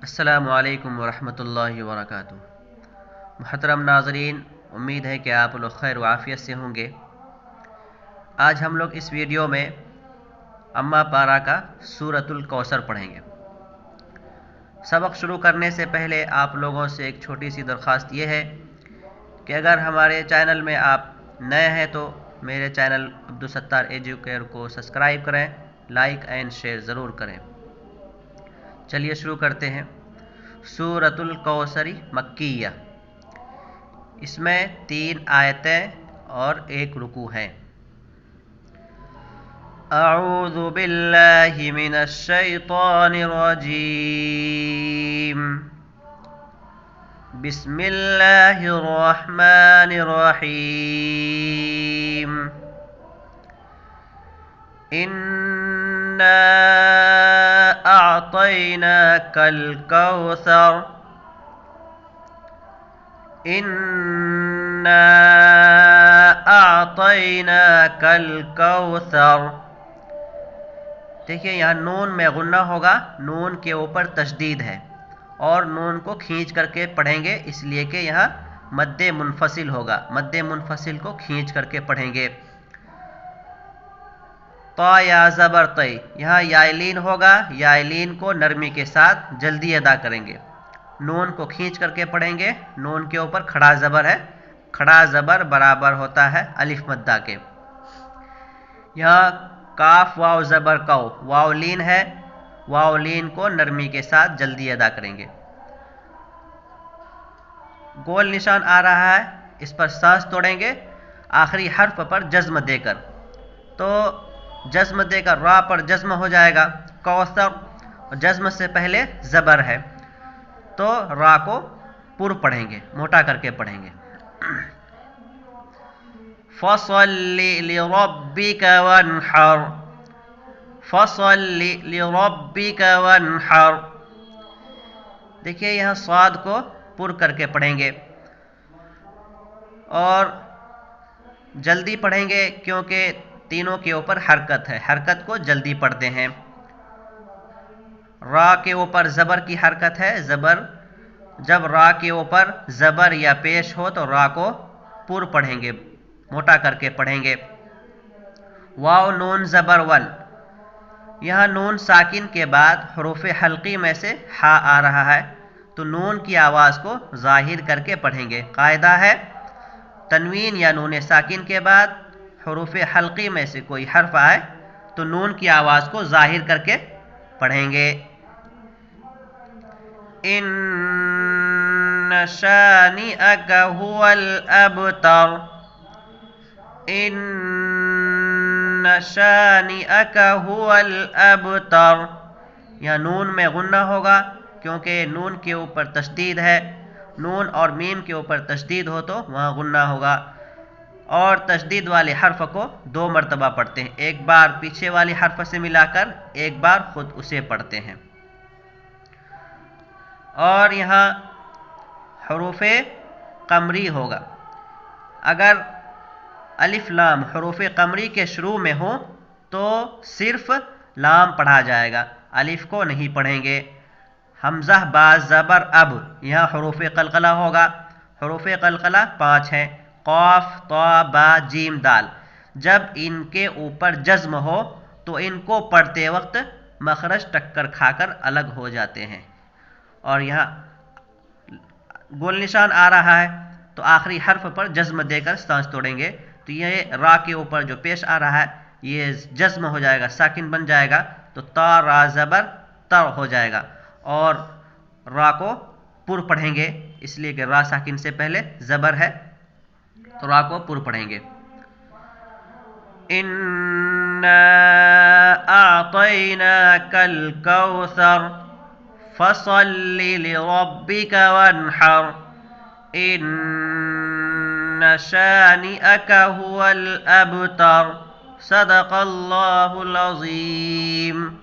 अस्सलामु अलैकुम वरहमतुल्लाहि वबरकातुहू। मुहतरम नाज़रीन, उम्मीद है कि आप लोग खैर व आफ़ियत से होंगे। आज हम लोग इस वीडियो में अम्मा पारा का सूरतुल कौसर पढ़ेंगे। सबक शुरू करने से पहले आप लोगों से एक छोटी सी दरख्वास्त ये है कि अगर हमारे चैनल में आप नए हैं तो मेरे चैनल अब्दुल सत्तार एजुकेयर को सब्सक्राइब करें, लाइक एंड शेयर ज़रूर करें। चलिए शुरू करते हैं। सूरतुल कौसरी मक्किया, इसमें 3 आयतें और 1 रुकू है। अऊज़ु बिल्लाहि मिनश शैतानिर रजीम, बिस्मिल्लाहिर रहमानिर रहीम। इन्ना अअतैनाकल कौसर, इन्ना अअतैनाकल कौसर। देखिए यहाँ नून में गुन्ना होगा, नून के ऊपर तशदीद है और नून को खींच करके पढ़ेंगे, इसलिए कि यहाँ मद्दे मुनफसिल होगा। मद्दे मुनफसिल को खींच करके पढ़ेंगे। ता या ज़बर तई, यहाँ याइलीन होगा, याइलीन को नरमी के साथ जल्दी अदा करेंगे। नून को खींच करके पढ़ेंगे, नून के ऊपर खड़ा ज़बर है, खड़ा ज़बर बराबर होता है अलिफ मद्दा के। यहाँ काफ वाव ज़बर कौ, वावलीन है, वावलीन को नरमी के साथ जल्दी अदा करेंगे। गोल निशान आ रहा है, इस पर सांस तोड़ेंगे आखिरी हर्फ पर जज्म देकर, तो जज्म देकर रा पर जज्म हो जाएगा। कौसर जज्म से पहले ज़बर है तो रा को पुर पढ़ेंगे, मोटा करके पढ़ेंगे। फसल्लि लिरब्बिका वन्हर, फसल्लि लिरब्बिका वन्हर। देखिए यहाँ स्वाद को पुर करके पढ़ेंगे और जल्दी पढ़ेंगे क्योंकि तीनों के ऊपर हरकत है, हरकत को जल्दी पढ़ते हैं। रा के ऊपर ज़बर की हरकत है, ज़बर जब रा के ऊपर ज़बर या पेश हो तो रा को पुर पढ़ेंगे, मोटा करके पढ़ेंगे। वाव नून ज़बर वन, यहाँ नून साकिन के बाद हरूफ हल्की में से हा आ रहा है तो नून की आवाज़ को ज़ाहिर करके पढ़ेंगे। कायदा है तनवीन या नून साकिन के बाद हरूफ हल्की में से कोई हर्फ आए तो नून की आवाज़ को ज़ाहिर करके पढ़ेंगे। इन्न शानिअका हुवल अबतर, इन्न शानिअका हुवल अबतर। यहाँ नून में गुन्ना होगा क्योंकि नून के ऊपर तशदीद है, नून और मीम के ऊपर तशदीद हो तो वहाँ गुन्ना होगा। और तशदीद वाले हर्फ को 2 मरतबा पढ़ते हैं, एक बार पीछे वाली हर्फ से मिलाकर, एक बार खुद उसे पढ़ते हैं। और यहाँ हरूफे कमरी होगा, अगर अलिफ लाम हरूफे कमरी के शुरू में हो तो सिर्फ लाम पढ़ा जाएगा, अलिफ को नहीं पढ़ेंगे। हमज़ा बा ज़बर अब, यहाँ हरूफे कलकला होगा, हरूफे कलकला 5 हैं, क़ाफ ता बा जीम दाल। जब इनके ऊपर जज्म हो तो इनको पढ़ते वक्त मखरज टक्कर खाकर अलग हो जाते हैं। और यहाँ गोल निशान आ रहा है तो आखिरी हर्फ पर जज्म देकर सांस तोड़ेंगे, तो ये रा के ऊपर जो पेश आ रहा है ये जज्म हो जाएगा, साकिन बन जाएगा, तो ता रा ज़बर तर हो जाएगा। और रा को पुर पढ़ेंगे इसलिए कि रा साकिन से पहले ज़बर है तो रा को पुर पढ़ेंगे। इन्ना अअतैनाकल कौसर, फसल्लि लिरब्बिका वन्हर, इन्न शानिअका हुवल अबतर। सदक़ल्लाहुल अज़ीम।